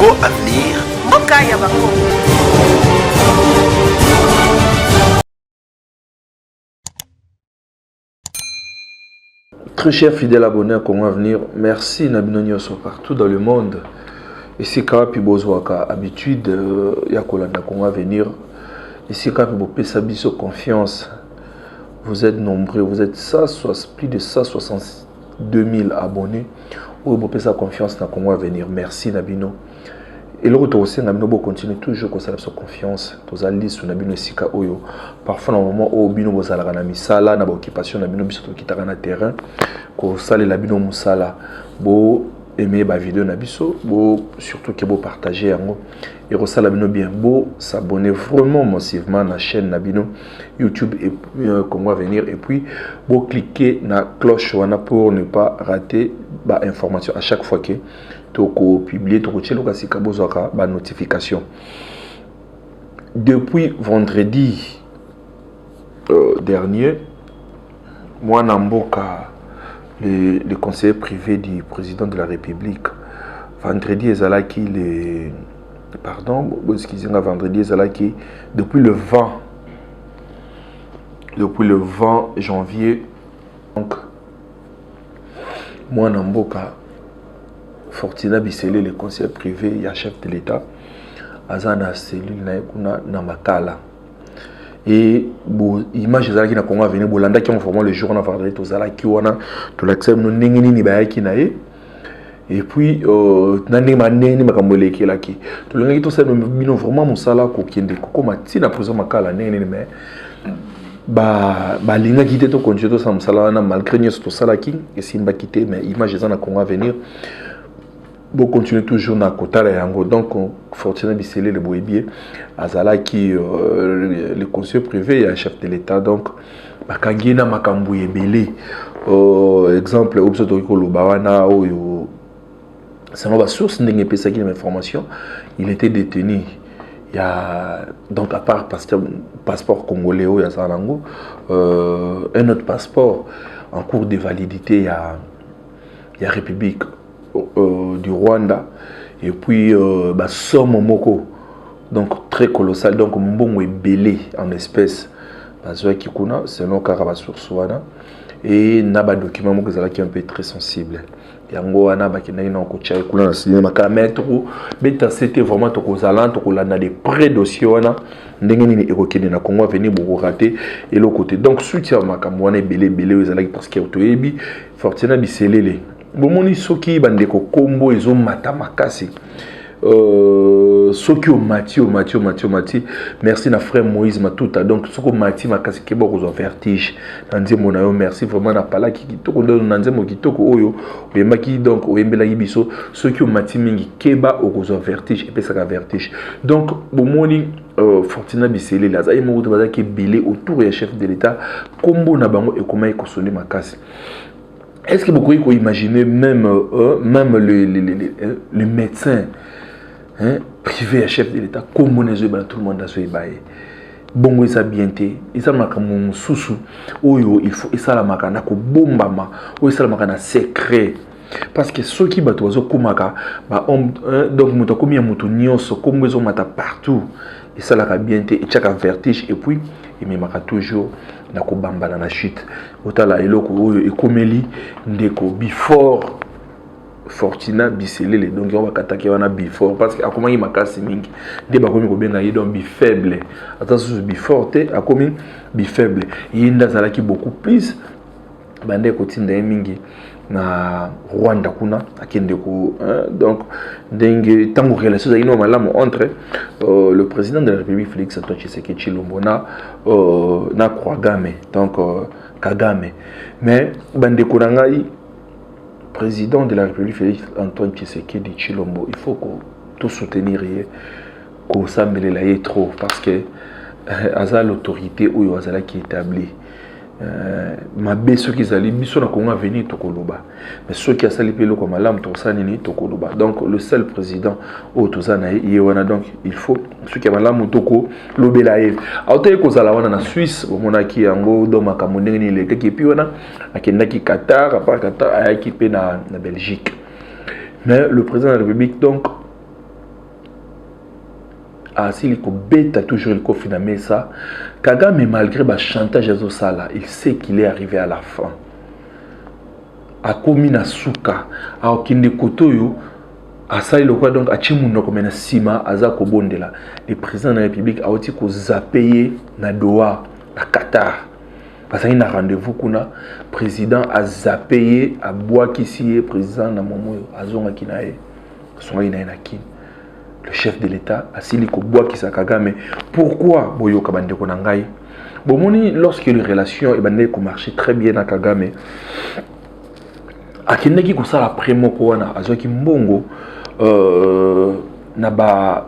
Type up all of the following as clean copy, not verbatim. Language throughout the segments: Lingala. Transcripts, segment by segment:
beau avenir. Mboka ya Bakongo. Très cher fidèle abonné à Congo Avenir, merci Nabino Nyoso partout dans le monde. Ici Kapi Bozwaka, habitude Yakolanda Congo Avenir. Ici Kapi Bopesa Biso confiance. Vous êtes nombreux, vous êtes plus de 162 000 abonnés. Vous Bopesa confiance dans Congo Avenir. Merci Nabino. Et le retour aussi, Nabino continue toujours qu'on s'allume sur confiance. Tous les listes Nabino Sika Oyo. Parfois, dans le moment où Bino Bozala na misala, na occupation Nabino Biso kitara na terrain, qu'on sale Nabino Musala, bo aimer ba vidéo Nabiso, bo surtout que bo partager yango. Et resala Nabino bien beau, s'abonner vraiment massivement à la chaîne Nabino YouTube et Congo Avenir. Et puis, bo cliquer na cloche wana pour ne pas rater ba information à chaque fois que toko publier toko tchelo kasika bozwaka ba notification. Depuis vendredi dernier, moi Namboka, le conseiller privé du président de la République, vendredi ezalaki les pardon, excusez-moi, vendredi ezalaki depuis le 20 janvier, donc moi Namboka Fortina Bissele, le conseiller privé, il y a chef de l'État, Azana cellule na Makala. Et image ezalaki na Congo Avenir bolanda qui ont vraiment le jour na vendredi tozala ki wana to l'accepte no ndenge nini bayaki na ye. Et puis nani manene makambo lekelaki. To lengaki to ça bino vraiment musala ko kende ko matina prison Makala ndenge nini mais linga quitté to continuer to sa musala na malgré nyos to salaki et simba quitté mais image ezana Congo Avenir. Bon, continuer toujours na kotala yango. Donc Fortina Bissele le boyebier azala qui le conseiller privé et chef de l'État, donc bakangina makambu ebele exemple obsoto ko lobawana oyo c'est ma source ndenge pesa qui information, il était détenu. Il y a donc à part passeport congolais ou yazalango un autre passeport en cours de validité, il y a République du Rwanda et puis somme moko donc très colossal, donc mbongo ebele en espèces bazwa kikuna selon karaba source wana et naba document moko qui est un peu très sensible yango wana bakina ina ko tchai kula na cinéma kamètre beta c'était vraiment to kozala to kolanda des pré dossiers wana ndenge nini ekokende na Congo Avenir boko raté et l'autre côté donc soutien makambo wana ebele ezalaki parce que to yebi Fortina Bissele bomoni soki bandeko kombo ezo mata makasi soki o mati merci na frère Moïse Matuta donc soko mati makasi kebo ko vertige nzembo na yo merci vraiment na pala ki kitoko ndo na nzembo kitoko oyo oyembaki donc oyembela biso soki o mati mingi keba o ko vertige epesa ka vertige donc bomoni Fortina Bissele la zayi mo to bazaki belé autour ya chef de l'État kombo na bango ekoma ekosone makasi. Est-ce que vous pouvez imaginer même le médecin privé à chef de l'État, comme on est tout le monde a joué bon ils bien ils savent que sousou oyo il faut ça la makana ko bombama ou ça la makana secret parce que ceux qui battent oiseaux kumaka donc muto komi muto nyonso comme ils ont mata partout et ça la bien et chaque vertige et puis il me marque toujours na ko bamba na chute otala eloko oyo ekomeli ndeko before Fortina Bissele donc on va attaquer wana before parce que akoma yi makasi mingi de ba komi ko benga yi donc bi faible attention bi forte akomi bi faible yinda zalaki beaucoup plus bande ko tinda mingi na Rwanda kuna akende ko donc ndenge tango relation za ino malamu entre le président de la République Félix Antoine Tshisekedi Tshilombo na Kagame donc Kagame mais bande ko ngai président de la République Félix Antoine Tshisekedi Tshilombo il faut que tout soutenir ko sambelela ye trop parce que aza l'autorité oyo azala qui établi mabe ceux qui zali biso na Congo Avenir tokoloba mais ceux qui asali pelo comme malam to sanini tokoloba donc le seul président au tozana ye wana donc il faut ceux qui malam toko lobela ye auto ko zala wana na Suisse au monaki yango do makambo ndenge ni leke ki pi wana akendaki Qatar à part Qatar ayaki pe na Belgique mais le président de la République donc asili ko beta toujours il confirme ça Kagame malgré ba chantage à Zosala il sait qu'il est arrivé à la fin akomi na suka akinde kotoyo asali lokwa donc achimundo komena sima aza ko bondela le président de la République a oti ko zapeye na Doha na Qatar parce qu'il y a un rendez-vous kuna président a zapeye a bois qui si président na momo azonga kinae songa ina kin le chef de l'État a sili ko bois qui sa Kagame pourquoi boyo kabande ko nangai bomoni lorsque les relations e bande ko marcher très bien na Kagame akendeki ko sala primo ko wana azoki mbongo na ba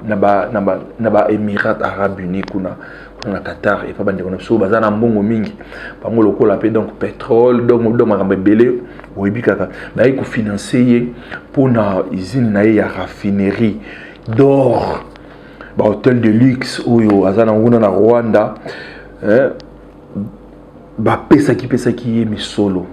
Émirats Arabes Unis kuna na Qatar et pas bande ko so bazana mbongo mingi bango lokola pe donc pétrole donc makambe belé oyibi kaka ba ko financer pour na usine na ya raffinerie d'or ba hôtel de luxe oyo azana nguna na Rwanda ba pesa ki mi solo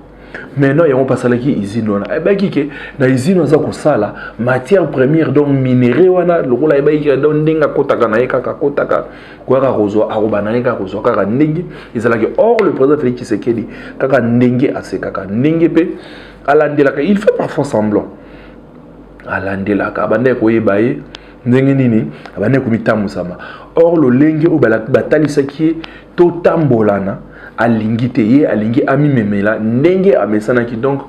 maintenant il y a un passage qui usine là ba kike na usine za ko sala matière première donc minerai wana lokola ba kike donc ndinga kotaka na yeka kotaka ko ka rozo arobana neka rozo kaka ndingi izala que or le président Félix Tshisekedi kaka ndingi ase kaka ndingi pe alandela il fait parfois semblant alandela ka bande ko yebaye ndenge nini abane kumitamu sama or lo lenge o batalisa ki to tambolana alingi te ye alingi ami memela ndenge amesana ki donc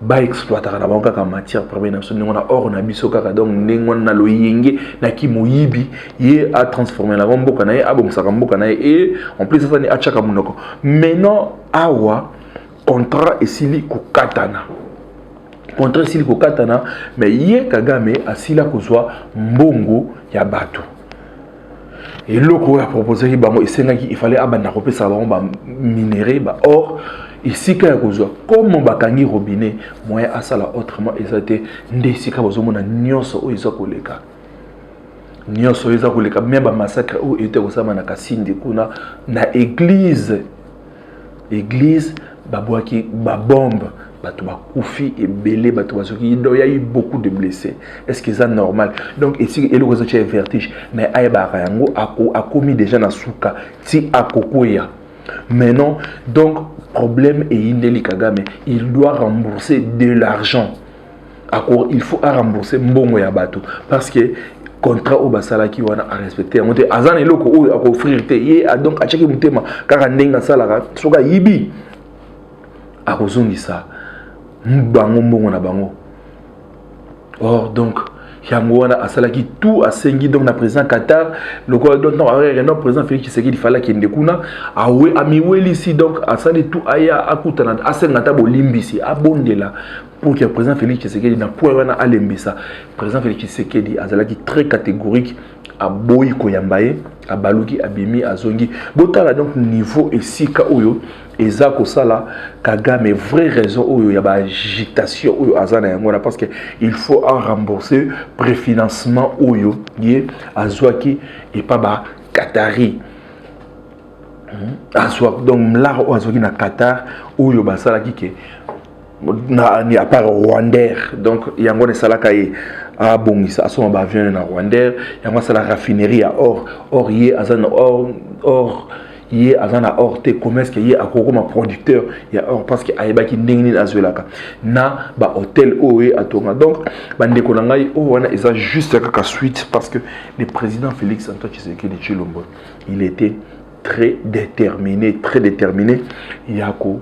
ba exploiter na banka ka matière première na so ngona or na biso kaka donc ndenge na lo yenge na ki moyibi ye a transformer la mboka na ye abomsaka mboka na ye et en plus ça ni achaka munoko maintenant awa contrat esili ko katana contrat sili ko katana mais ye Kagame asila kozwa mbongo ya bato et loko a proposé ki bango esengaki il fallait abana kopesa bango ba minerai ba or ici ka kozwa comment bakangi robinet moyen asala autrement ezate ndesika bozomona nyonso o izo koleka nyonso izo koleka même ba massacre o était kosama na Kasindi kuna na église babwaki ba bombe bato bakufi et belé bato basoki il y a eu beaucoup de blessés est-ce que c'est normal donc ici et le réseau est vertige mais ayba yango a commis déjà na suka ti akokoya maintenant donc problème et Indeli Kagame il doit rembourser de l'argent il faut rembourser mbongo ya bato parce que contrat au basala qui wana a respecter monter azana eloko o a offrir te ye donc a cheki mutema kaka ndenga sala soka yibi a kozongisa bango mbongo na bango or donc yango wana asalaki tout asengi donc na président Qatar le quoi donc non président Félix Tshisekedi il fallait qu'il ndekuna awe amiweli ici donc asali tout aya akutana asenga ta bolimbisi abondela pour que le président Félix Tshisekedi na point wana alembisa président Félix Tshisekedi azalaki très catégorique a boyi koyambaye a baluki abimi azongi botala donc niveau esika oyo eza kosala Kagame vraie raison oyo ya ba agitation oyo azana yango parce que il faut en rembourser préfinancement oyo yé azwaki et pas ba Qatari azwa donc là azwaki na Qatar oyo basala ki ni à part Rwandair donc yango ne salaka ye a bongisa asoma ba avion na Rwandair yango sala raffinerie à or yé azana or yé azana or te commerce que yé akokoma producteur ya or parce que ayebaki ndenge ni azwelaka na ba hôtel oé atonga donc bandeko na ngai o wana eza juste kaka suite parce que le président Félix Antoine Tshisekedi Tshilombo il était très déterminé yako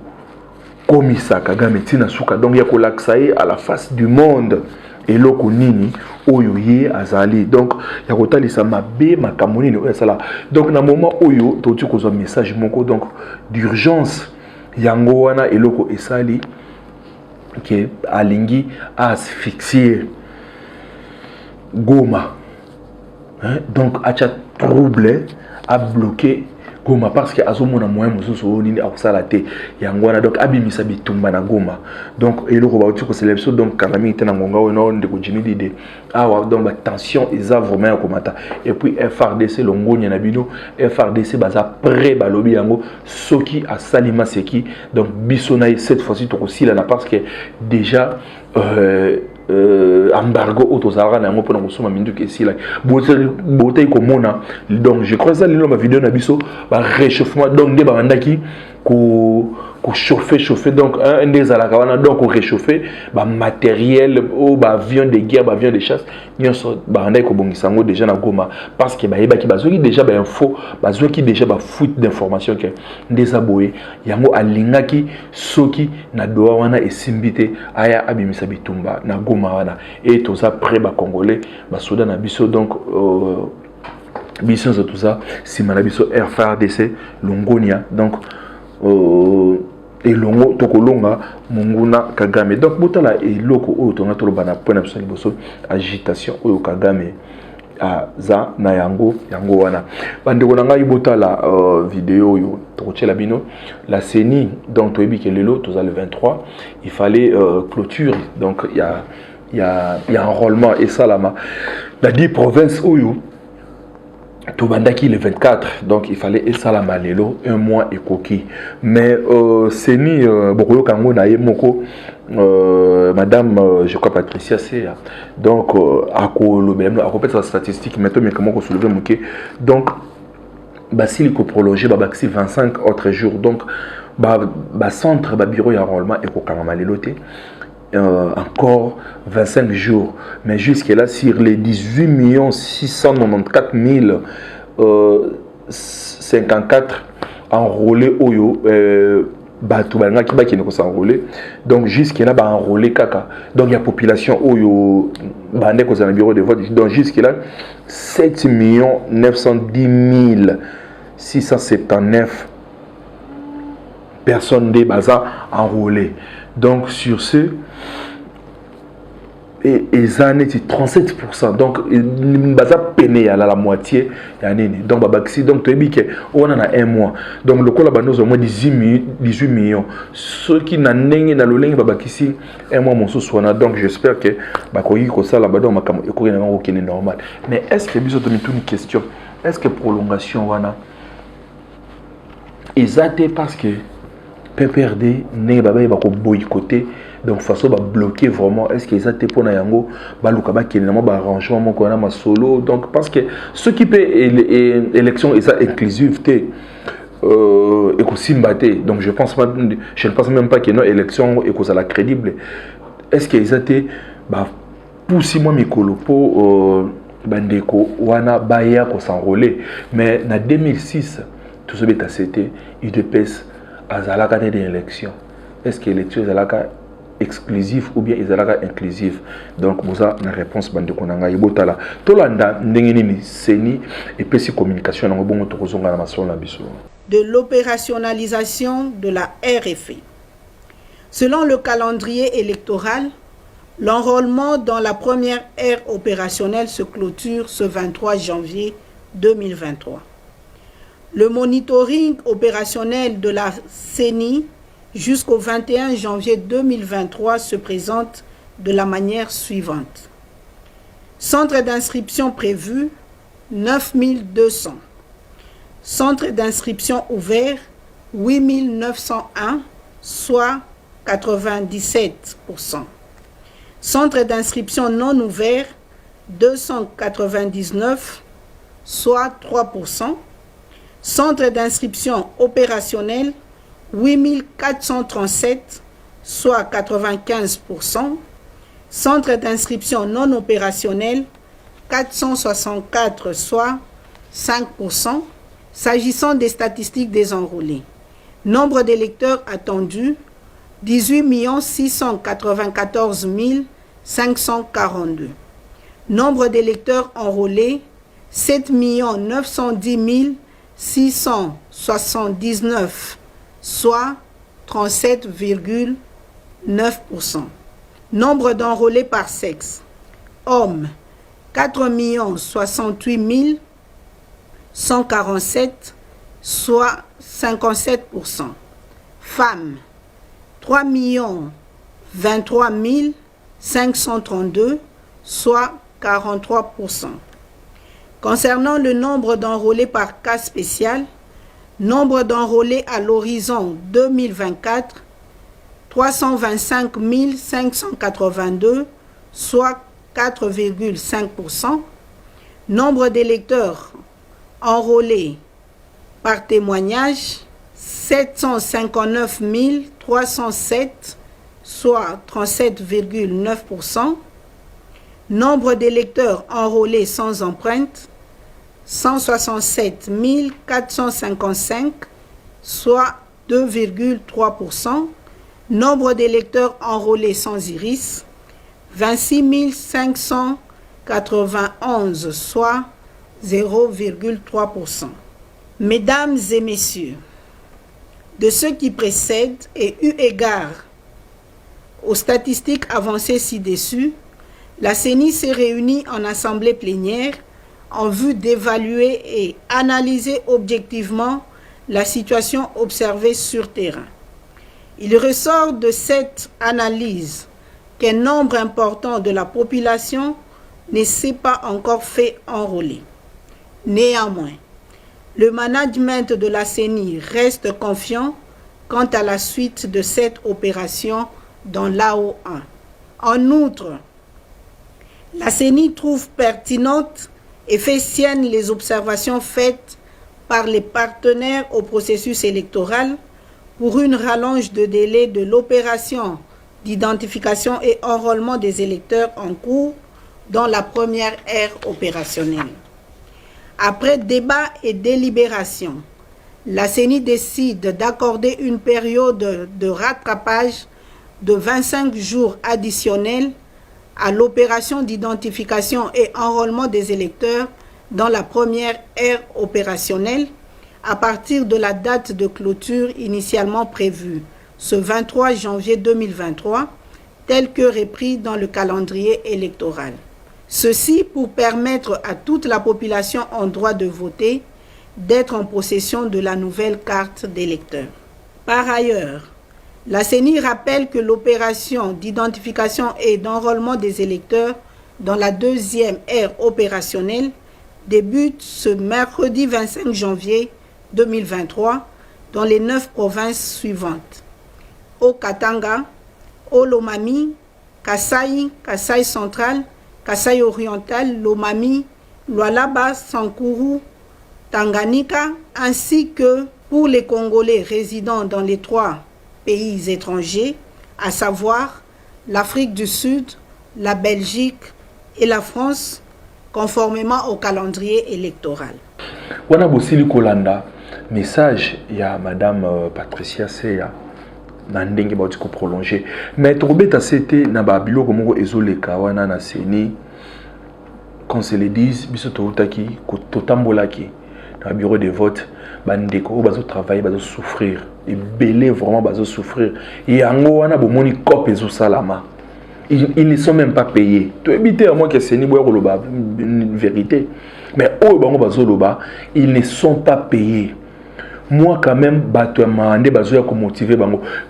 komisa Kagame tina suka donc yako laksaye à la face du monde et loko nini oyo ye azali donc ya kotalisa mabe makambo nini oyo sala donc na moment oyo toti kozwa message moko donc d'urgence yango wana eloko esali que alingi asphyxier Goma donc acha trouble a bloqué Goma parce que azomona moyen mosusu nini akusala te yango wana donc abimisa bitumba na Goma donc eloko ba uti ko célébration donc kalami te na ngonga wona ndeko Jimmy Dide awa donc la tension eza vraiment ya komata et puis FRDC longonya na bino FRDC baza prêt balobi yango soki asalima seki donc bisona cette fois-ci to kosila na parce que déjà embargo autozara na ngo pona kosoma mindu ke sila bote komona donc je crois ça lelo ma vidéo na biso ba réchauffement donc de ba bandaki ko chauffer donc un des alakawana donc réchauffer ba matériel ou ba avion de guerre ba avion de chasse nyonso ba ndai ko bongisa ngo déjà na Goma parce que ba yeba ki bazoki déjà ba info bazoki déjà ba fuite d'information que ndeza boye yango alingaki soki na doa wana esimbite aya abimisa bitumba na Goma wana et tout ça près ba congolais ba soda na biso donc biso tout ça si manabiso RFARDC Longonia donc elongo tokolonga munguna Kagame donc botala eloko oyo tonga tolobana pona biso liboso agitation oyo Kagame za na yango wana bandeko na ngai botala vidéo oyo tokotiela bino la CENI donc toyebi ke lelo toza le 23 il fallait clôture donc il y a enrôlement et salama la 10 provinces oyo Tobandaki le 24, donc il fallait El Salama lelo, un mois et coquille. Mais c'est ni Bokolo Kango na Moko, Madame, je crois Patricia c'est donc à sa statistique, maintenant mais comment soulever Moké. Donc, Basile ko prolongé, Babaxi 25 autres jours. Donc, centre, bureau d'enrôlement et Kokama leloté. Encore 25 jours. Mais jusqu'à là, sur les 18 694 054 enrôlés Oyo, qui s'enrôler. Donc jusqu'à là, enrôlé Kaka. Donc il y a population Oyo, bandé dans le bureau de vote. Donc jusqu'à là, 7 910 679 personnes des bazars enrôlées. Donc sur ce, et ça est 37%. Donc il a peine à la moitié. Donc donc on en a un mois. Donc le col a au moins 18 millions. Ceux qui n'ont pas un mois donc j'espère que ça est normal. Mais est-ce que vous avez une question? Est-ce que prolongation wana exacté parce que PPRD n'est pas boycotté donc façon va bloquer vraiment est-ce qu'ils ont pour na yango baluka ba kelinamo ba arrangement moko na ma solo donc parce que ce qui peut élection et ça inclusive et donc je ne pense même pas que nos élections et que ça la crédible est-ce qu'ils ont ba poussi moi mikolo po bandeko wana baya ko s'enrôler mais na 2006 tout ce bêta c'était UDPS azalaka des élections est-ce que l'élection azalaka exclusive ou bien azalaka inclusive donc boza na réponse bande konanga yebotala tolanda ndenge nini CENI et puis communication na bongo tokozonga na masolo na biso de l'opérationnalisation de la RFI. Selon le calendrier électoral, l'enrôlement dans la première ère opérationnelle se clôture ce 23 janvier 2023. Le monitoring opérationnel de la CENI jusqu'au 21 janvier 2023 se présente de la manière suivante. Centre d'inscription prévu, 9200. Centre d'inscription ouvert, 8901, soit 97%. Centre d'inscription non ouvert, 299, soit 3%. Centre d'inscription opérationnel, 8437, soit 95%. Centre d'inscription non opérationnel, 464, soit 5%. S'agissant des statistiques des enrôlés, nombre d'électeurs attendus, 18 694 542. Nombre d'électeurs enrôlés, 7 910 679, soit 37,9%. Nombre d'enrôlés par sexe, hommes, 4 068 147, soit 57%. Femmes, 3 23 532, soit 43%. Concernant le nombre d'enrôlés par cas spécial, nombre d'enrôlés à l'horizon 2024, 325 582, soit 4,5%. Nombre d'électeurs enrôlés par témoignage, 759 307, soit 37,9%. Nombre d'électeurs enrôlés sans empreinte, 167 455, soit 2,3%. Nombre d'électeurs enrôlés sans iris, 26 591, soit 0,3%. Mesdames et messieurs, de ceux qui précèdent et eu égard aux statistiques avancées ci-dessus, la CENI s'est réunie en assemblée plénière en vue d'évaluer et analyser objectivement la situation observée sur terrain. Il ressort de cette analyse qu'un nombre important de la population ne s'est pas encore fait enrôler. Néanmoins, le management de la CENI reste confiant quant à la suite de cette opération dans l'AO1. En outre, la CENI trouve pertinente et fait sienne les observations faites par les partenaires au processus électoral pour une rallonge de délai de l'opération d'identification et enrôlement des électeurs en cours dans la première ère opérationnelle. Après débat et délibération, la CENI décide d'accorder une période de rattrapage de 25 jours additionnels à l'opération d'identification et enrôlement des électeurs dans la première ère opérationnelle à partir de la date de clôture initialement prévue, ce 23 janvier 2023, tel que repris dans le calendrier électoral. Ceci pour permettre à toute la population en droit de voter d'être en possession de la nouvelle carte d'électeur. Par ailleurs, la CENI rappelle que l'opération d'identification et d'enrôlement des électeurs dans la deuxième ère opérationnelle débute ce mercredi 25 janvier 2023 dans les 9 provinces suivantes: au Katanga, au Lomami, Kasaï, Kasaï central, Kasaï oriental, Lomami, Lualaba, Sankuru, Tanganyika, ainsi que pour les Congolais résidant dans les 3 pays étrangers, à savoir l'Afrique du Sud, la Belgique et la France, conformément au calendrier électoral. Wana bosili kolanda message ya madame Patricia Seya na ndenge ba tiko prolonger mais tobeta c'était na ba biloko moko ezoleka wana na CENI qu'on se le dise biso totaki ko totambolaki na bureau de vote bandeko bazo travailler bazo souffrir et belé vraiment bazo souffrir et yango wana bomoni cop ezo salama. Ils ne sont même pas payés. Tu éviter à moi que c'est une vérité. Mais ils ne sont pas payés. Moi, quand même, je suis motivé.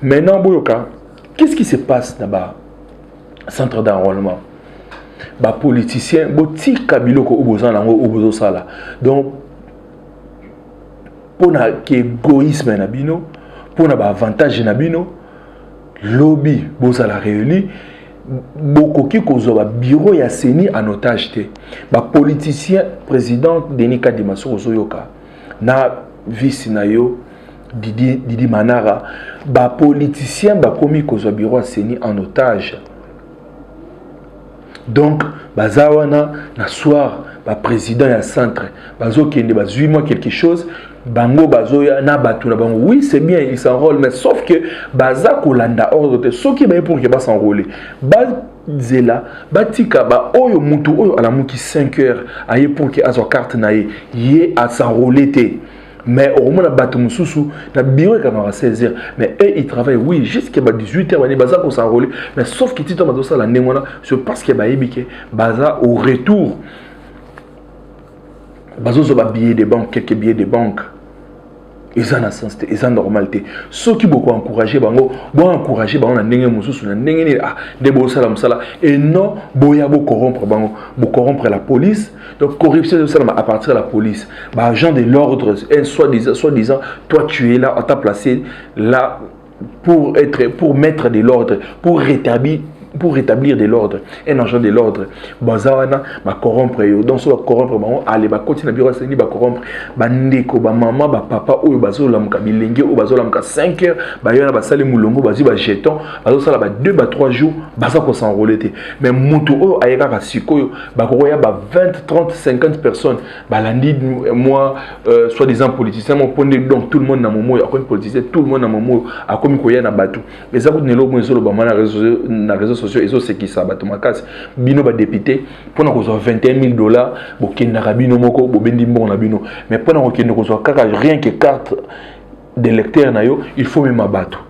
Maintenant, qu'est-ce qui se passe dans le centre d'enrôlement? Les politiciens, les Kabilo, donc, pour l'égoïsme, pour l'avantage, lobby, la réunie. Beaucoup qui ont bureau ya CENI en otage te ba politicien président Denis Kadima Sozoyoka na vice nayo Didi Manara ba politicien ba komi ko bureau ya CENI en otage. Donc bazawana na soir ba président ya centre bazo kende bazui moi quelque chose bango bazoya na batu na bango. Oui, c'est bien, il s'enrôle, mais sauf que baza kolanda ordre ceux qui ba pour que ba s'enrôler ba zela batika ba oyo mutu oyo ala muki 5 heures aye pour que azo carte na ye a s'enrôler te. Mais au moins, batu mususu na bureau à 16 heures, mais eux ils travaillent oui jusqu'à 18 heures bani baza ko s'enrôler, mais sauf que tito madosa la ndengona c'est parce que ba yebike baza au retour bazo zo ba billets de banque, quelques billets de banque. Ils ont sens, ils ont normalité. Ceux qui beaucoup encouragé bango, bon encourager bango na ndenge mususu na ndenge ah de bo sala musala et non boya bo corrompre bango, bo corrompre la police. Donc corruption de ça à partir de la police. Bah agent de l'ordre, soi-disant toi tu es là, on t'a placé là pour mettre de l'ordre, pour rétablir pour rétablir de l'ordre, un agent de l'ordre, bazawana ba corrompre yo, donc so corrompre ba aller ba continuer na bureau seni ba corrompre ba ndeko ba maman ba papa oyo bazola muka bilenge oyo bazola muka 5 heures ba yona ba sali mulongo bazi ba jeton bazo sala ba 2 ba 3 jours baza ko s'enrôler te, mais mutu oyo ayeka ka sikoyo ba ko ya ba 20 30 50 personnes ba landi moi soi-disant politicien mon pondé, donc tout le monde na momo a comme politicien, tout le monde na momo a comme ko ya na batu mais ça ko nelo mo zo lo ba mana réseaux sociaux et ce qui ça bato makasi bino ba député pour na ko $21 000 bo kenda bino moko bo bendi mbon na bino, mais pour na ko kenda ko kaka rien que carte d'électeur na yo il faut même abattre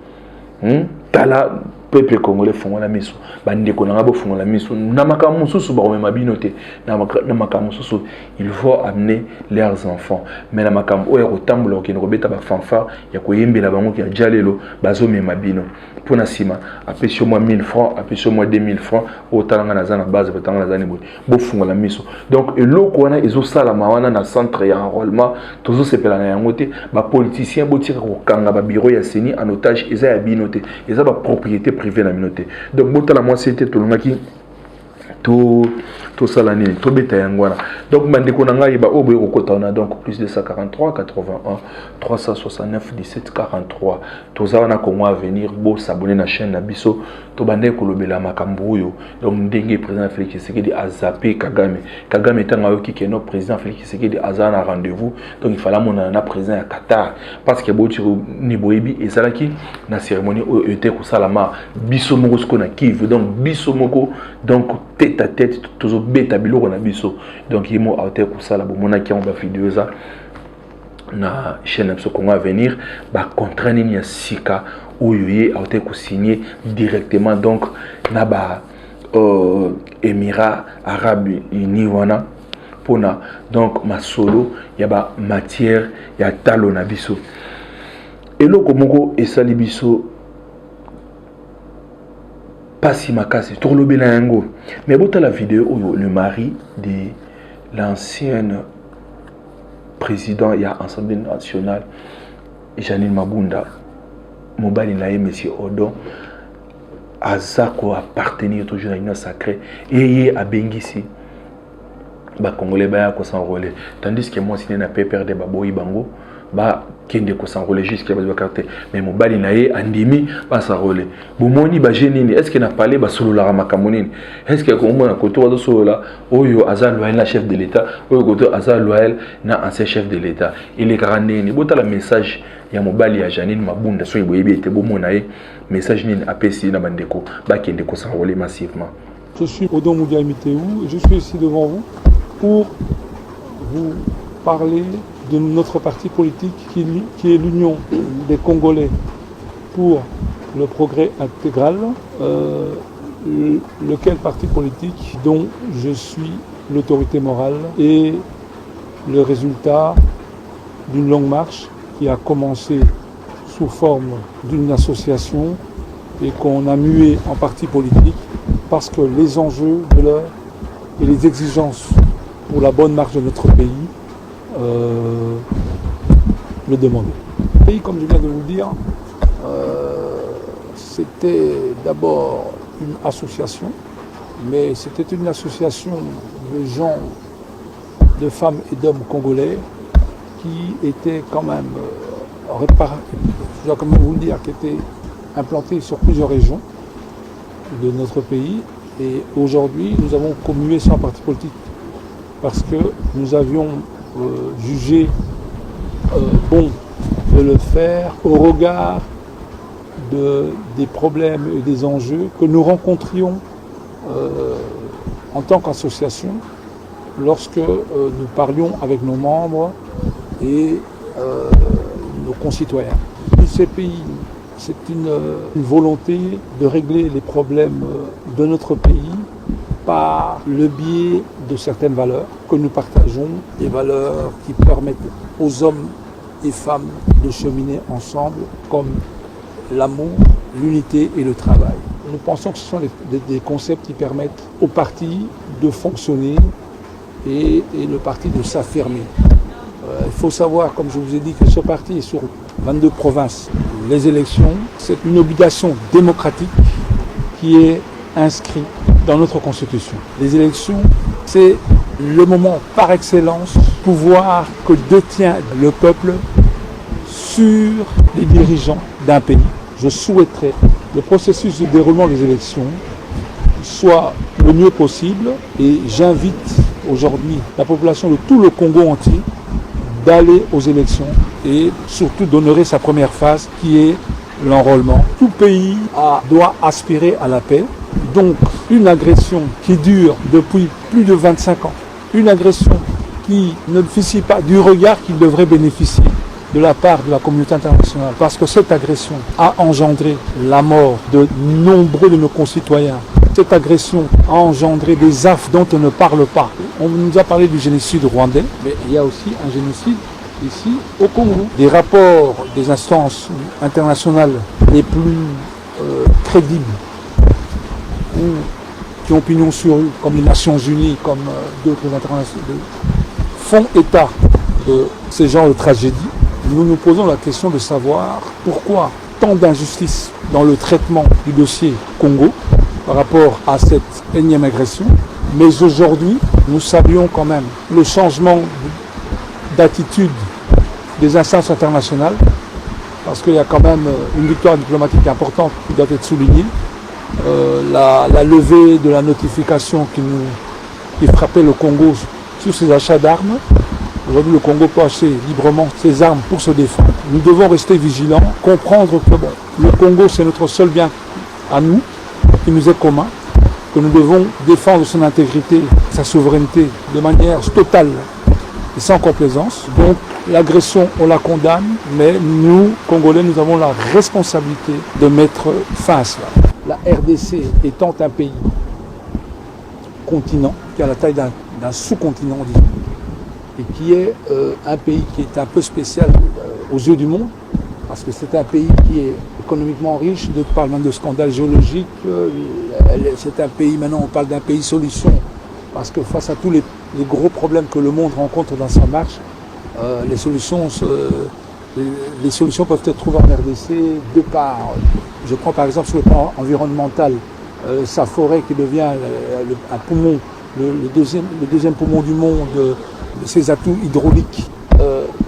tala peuple congolais font la mission bande ko na bo font la mission na makamu susu ba même binoté na makamu susu il faut amener leurs enfants, mais na makamu o ya ko tambola ko ko beta ba fanfare ya ko yembela bango ki ajalelo bazo même bino pour na sima après sur moi 1000 francs après sur moi 2000 francs au talanga na zana base batanga na zani bo font la mission, donc eloko wana ezo sala mawana na centre ya enrôlement tozo sepela na yangote ba politicien bo tira ko kanga ba bureau ya seni en otage eza ya binoté eza ba propriété privée na minoté, donc bota la moi c'était tout le qui tout ça l'année tout bêta yangwana, donc mandeko na ngai ba oboye ko kota on a donc plus de 143 81 369 17 43 tout ça on a comment à venir bo s'abonner na chaîne na biso to bande ko lobela makambo yo, donc ndenge président Félix Tshisekedi a zappé Kagame tanga yo ki no président Félix Tshisekedi azana rendez-vous, donc il fallait mon na président à Qatar parce que bo tiro ni boyebi et ça là qui na cérémonie était ko salama biso moko ko na Kivu, donc biso moko donc tête à tête toujours beta biloko na biso, donc il mo auteur ko sala bo mona ki on ba vidéo ça na chaîne Abso Congo à venir ba contrat ni ya sika oyo ye auteur ko signer directement donc na ba Émirats Arabes Unis wana pona donc ma solo ya ba matière ya talo na biso eloko moko esali biso pas si makasi tout le yango, mais bota la vidéo où le mari de l'ancienne président il y a Assemblée nationale Janine Mabunda mobali na monsieur Odon azako appartenir toujours à une sacrée et à Bengisi ba congolais ba ko s'enrôler, tandis que moi si na pas perdre baboyi bango ba kende ko s'enrôler jusqu'à ba carte, mais mobali na ye andimi ba s'enrôler bomoni ba jenini est-ce que na parler ba solo la makamonini est-ce que ko mona ko to solo la oyo azal loyal na chef de l'état oyo ko to azal loyal na ancien chef de l'état il est carandeni bota la message ya mobali ya Janine Mabunda so iboyebi ete bomona ye message nini apesi na bandeko ba kende ko s'enrôler massivement. Je suis Odon Moudia Mitéou et je suis ici devant vous pour vous parler de notre parti politique qui est l'Union des Congolais pour le progrès intégral, lequel parti politique dont je suis l'autorité morale et le résultat d'une longue marche qui a commencé sous forme d'une association et qu'on a mué en parti politique parce que les enjeux de l'heure et les exigences pour la bonne marche de notre pays le demandaient. Le pays, comme je viens de vous le dire, c'était d'abord une association, mais c'était une association de gens, de femmes et d'hommes congolais qui étaient quand même, je dois quand même vous le dire, qui étaient implantés sur plusieurs régions de notre pays. Et aujourd'hui, nous avons commué sans parti politique parce que nous avions jugé bon de le faire au regard des problèmes et des enjeux que nous rencontrions en tant qu'association lorsque nous parlions avec nos membres et nos concitoyens. Tous ces pays, c'est une volonté de régler les problèmes de notre pays par le biais de certaines valeurs que nous partageons, des valeurs qui permettent aux hommes et femmes de cheminer ensemble comme l'amour, l'unité et le travail. Nous pensons que ce sont des concepts qui permettent au parti de fonctionner et le parti de s'affirmer. Il faut savoir, comme je vous ai dit, que ce parti est sur 22 provinces. Les élections, c'est une obligation démocratique qui est inscrit dans notre Constitution. Les élections, c'est le moment par excellence, pouvoir que détient le peuple sur les dirigeants d'un pays. Je souhaiterais que le processus de déroulement des élections soit le mieux possible et j'invite aujourd'hui la population de tout le Congo entier d'aller aux élections et surtout d'honorer sa première phase qui est l'enrôlement. Tout pays doit aspirer à la paix. Donc une agression qui dure depuis plus de 25 ans, une agression qui ne bénéficie pas du regard qu'il devrait bénéficier de la part de la communauté internationale, parce que cette agression a engendré la mort de nombreux de nos concitoyens. Cette agression a engendré des affres dont on ne parle pas. On nous a parlé du génocide rwandais, mais il y a aussi un génocide ici au Congo. Des rapports des instances internationales les plus crédibles ou qui ont pignon sur rue, comme les Nations Unies, comme d'autres internationaux, font état de ces genres de tragédies. Nous nous posons la question de savoir pourquoi tant d'injustice dans le traitement du dossier Congo par rapport à cette énième agression. Mais aujourd'hui, nous saluons quand même le changement d'attitude des instances internationales, parce qu'il y a quand même une victoire diplomatique importante qui doit être soulignée. La levée de la notification qui frappait le Congo sur ses achats d'armes. Aujourd'hui, le Congo peut acheter librement ses armes pour se défendre. Nous devons rester vigilants, comprendre que le Congo, c'est notre seul bien à nous, qui nous est commun, que nous devons défendre son intégrité, sa souveraineté de manière totale et sans complaisance. Donc, l'agression, on la condamne, mais nous, Congolais, nous avons la responsabilité de mettre fin à cela. La RDC étant un pays continent, qui a la taille d'un sous-continent, disons, et qui est un pays qui est un peu spécial aux yeux du monde, parce que c'est un pays qui est économiquement riche, d'autres parlent même de scandales géologiques, c'est un pays, maintenant on parle d'un pays solution, parce que face à tous les gros problèmes que le monde rencontre dans sa marche, les solutions peuvent être trouvées en RDC de par, je prends par exemple sur le plan environnemental, sa forêt qui devient un poumon, le deuxième poumon du monde, ses atouts hydrauliques.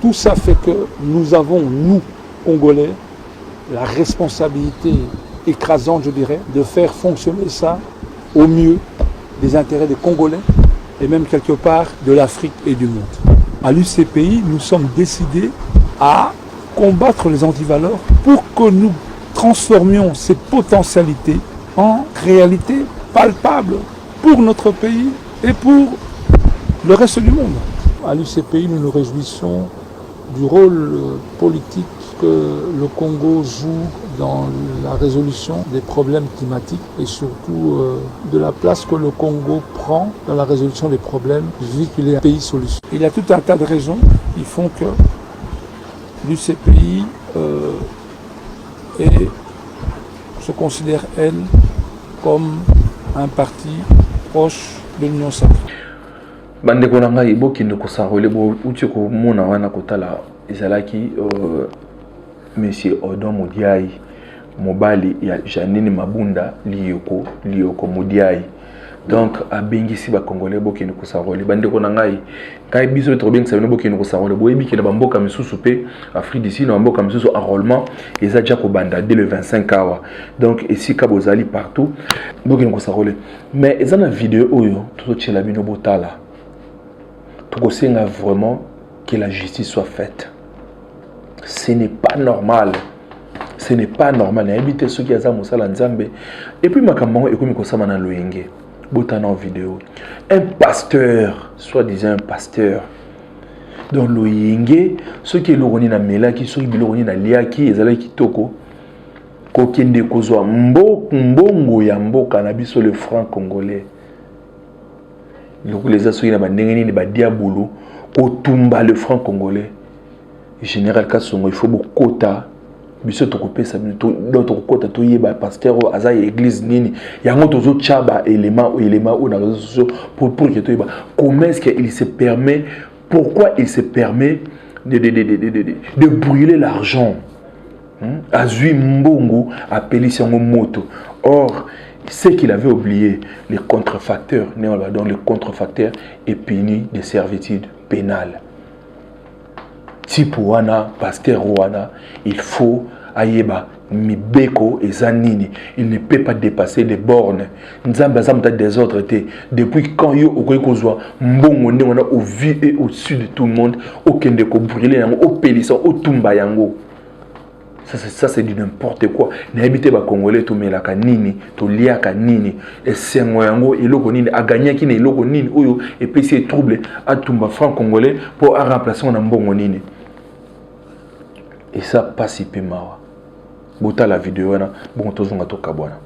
Tout ça fait que nous avons, nous, Congolais, la responsabilité écrasante, je dirais, de faire fonctionner ça au mieux des intérêts des Congolais et même quelque part de l'Afrique et du monde. À l'UCPI, nous sommes décidés à combattre les antivaleurs pour que nous transformions ces potentialités en réalité palpable pour notre pays et pour le reste du monde. À l'UCPI, nous nous réjouissons du rôle politique que le Congo joue dans la résolution des problèmes climatiques et surtout de la place que le Congo prend dans la résolution des problèmes vu qu'il est un pays solution. Il y a tout un tas de raisons qui font que l'UCPI se considère, elle, comme un parti proche de l'Union sacrée. Bandeko na ngai bokende kosarole bo uti ko mona wana kotala ezalaki monsieur Odon Modiaye mobali ya Janine Mabunda Lioko Modiaye. Donc abengisi ba Congolais bokende kosarole bandeko na ngai kai biso to bengisa bino bokende kosarole boyebi ke na bamboka misusu pe Afrique d'ici na bamboka misusu enrôlement eza déjà ko banda dès le 25 awa. Donc ici ka bozali partout bokende kosarole mais eza na vidéo oyo to tshela bino botala. Tokosenga vraiment que la justice soit faite. Ce n'est pas normal. Ce n'est pas normal. Habiter ceux qui ont Moussala Nzambe. Et puis, makambo et comme kosama na loyenge. Botana en vidéo. Un pasteur, soi-disant un pasteur. Dans loyenge, ceux qui l'oroni na melaki, ceux qui l'oroni na liaki, ezala kitoko. Kokende kozwa mbongo ya mboka na biso le franc congolais. Les associés na bandengeni ba diabolo kotumba le franc congolais. Général Kassongo, il faut beaucoup quota. Biso to kopesa d'autres quota to yeba pasteur aza église nini. Yango tozo chaba élément ou na réseaux sociaux pour que to yeba comment est-ce qu'il se permet, pourquoi il se permet de brûler l'argent. Azui mbongo appelé sango moto. Or Ce qu'il avait oublié, les contrefacteurs, donc les contrefacteurs est puni de servitude pénale. Type wana, pasteur wana, il faut ayeba mibeko et zanini. Il ne peut pas dépasser les bornes. Nzamba zamta des autres étaient. Depuis quand yo okoyi kozwa mbongo ne wana au vu et au-dessus de tout le monde, aucun de ko brûler yango, au pélisson, au tumba yango. Ça c'est du n'importe quoi. N'habite ba Congolais to melaka nini, to liaka nini, et sengo yango eloko nini a gagné ki ne eloko nini oyo et puis c'est trouble à tumba franc congolais pour remplacer on mbongo nini. Et ça pas si peu mawa. Bota la vidéo na bon tozonga to kabwana.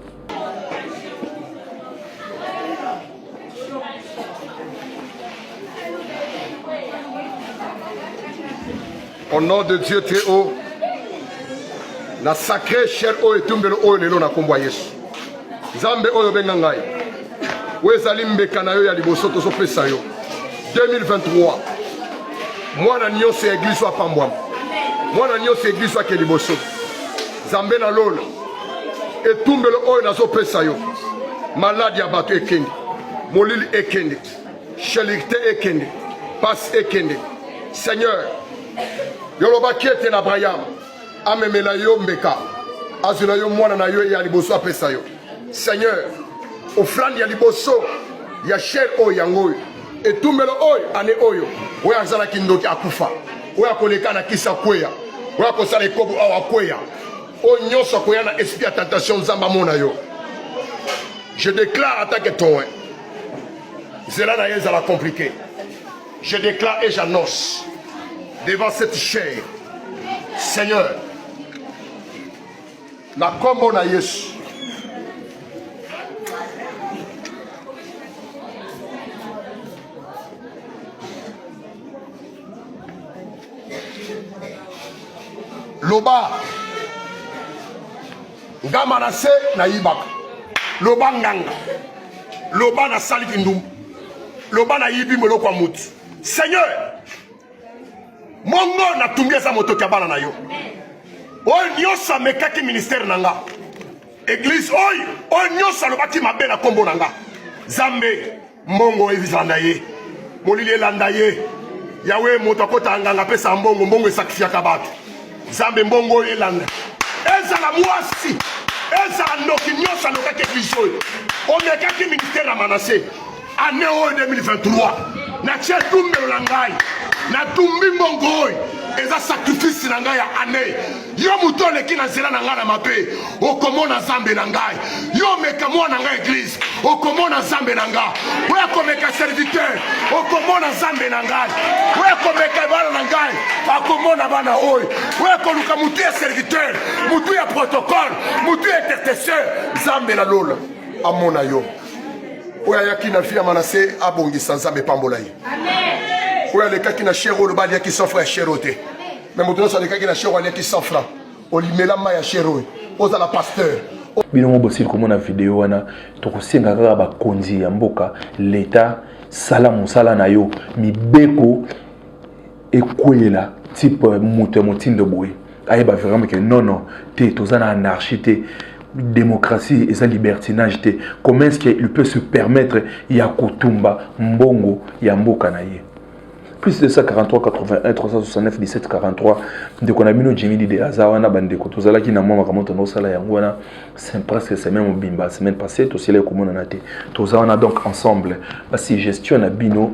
Au nom de Dieu très haut, na sacré cher o etumbelo o lelo na kombo Yesu. Nzambe oyo benga ngai. Wezali mbeka na yo ya liboso tozo pesa yo. 2023. Mwana nyonso ya église wa pambwa. Mwana nyonso ya église wa ke liboso. Nzambe na lola. Etumbelo oyo nazo pesa yo. Maladi ya bato ekende. Molili ekende. Chelikte ekende. Passe ekende. Seigneur, yoloba kiete na Abraham. Amemela yo mbeka azula yo mwana na yo ya liboso apesa yo. Seigneur, ofrande ya liboso ya cher o yango etumbelo oyo ane oyo oyo azala kindoki akufa oyo akoleka na kisa kweya oyo akosala ekobo awa kweya o nyonso akoya na esprit ya tentation nzamba mona yo. Je déclare en tant que témoin cela na ezala compliqué. Je déclare et j'annonce devant cette chair, Seigneur, na kombo na Yesu, loba ngama na se na yibaka, loba nganga, loba na saliki ndum, loba na yibi moloko wa mutu. Seigneur, mongo na tumbia za moto kabana na yo. Oyo nyosa mekaki ministère nanga. Église oyo nyosa lobaki mabe na kombo nanga. Zambe mbongo evizanda ye. Molili elanda ye. Yawe moto akota nganga pesa mbongo esakifiaka bato. Zambe mbongo elanda. Ezala mwasi. Ezala noki nyosa lokaki église oyo. Omekaki ministère na Manassé. Année 2023. Na tche tumbelo na ngai. Na tumbi mbongo oyo. Eza sacrifice na ngai ya année. Yo mutole ki na zela na ngai na mabe. Okomona Zambe na ngai. Yo meka mwana ngai église. Okomona Zambe na ngai. Oya komeka serviteur. Okomona Zambe na ngai. Oya komeka bana na ngai. Akomona bana oyo. Oya koluka mutu ya serviteur. Mutu ya protocole. Mutu ya intercesseur. Zambe na lola. Amona yo. Oya yaki na fia Manassé abongisa Nzambe pambola ye. Amen. Oya lekaki na shero le bali yaki 100 francs cherote. Mais moto so lekaki na shero yaki 100 francs. Olimela ma ya shero. Oza la pasteur. Bino mo bosil komona video wana to kosenga kaka ba konzi ya mboka l'état sala mosala na yo mibeko ekwela type moto motindo boy. Ayeba vraiment que non te tozana anarchie te. Démocratie et sa libertinage. Comment est-ce qu'il peut se permettre Yakutumba, Mbongo, Yamboka naye? Plus de ça, 43, 81, 369, 17, 43. De Konamino, Jimmy de Azawana, Bandeko, Tozala qui n'a pas monté nos salaires, c'est presque c'est même au Bimba, semaine passée, tout c'est là comme on a été. Tozala donc ensemble, si gestion na bino.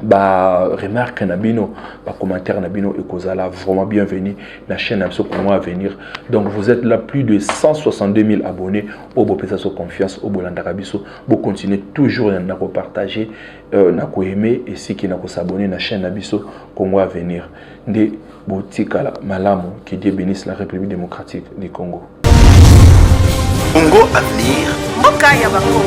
Bah remarque nabino, bah commentaire nabino et kozala vraiment bienvenue la chaîne Abso comment à venir. Donc vous êtes là plus de 162 000 abonnés au beau pesa so confiance au bolanda rabiso. Vous continuez toujours à partager, à aimer et si qui n'a s'abonner la chaîne Abiso comment à venir. Des botikala malamu que Dieu bénisse la République démocratique du Congo. Congo Avenir. Mboka ya Bakongo.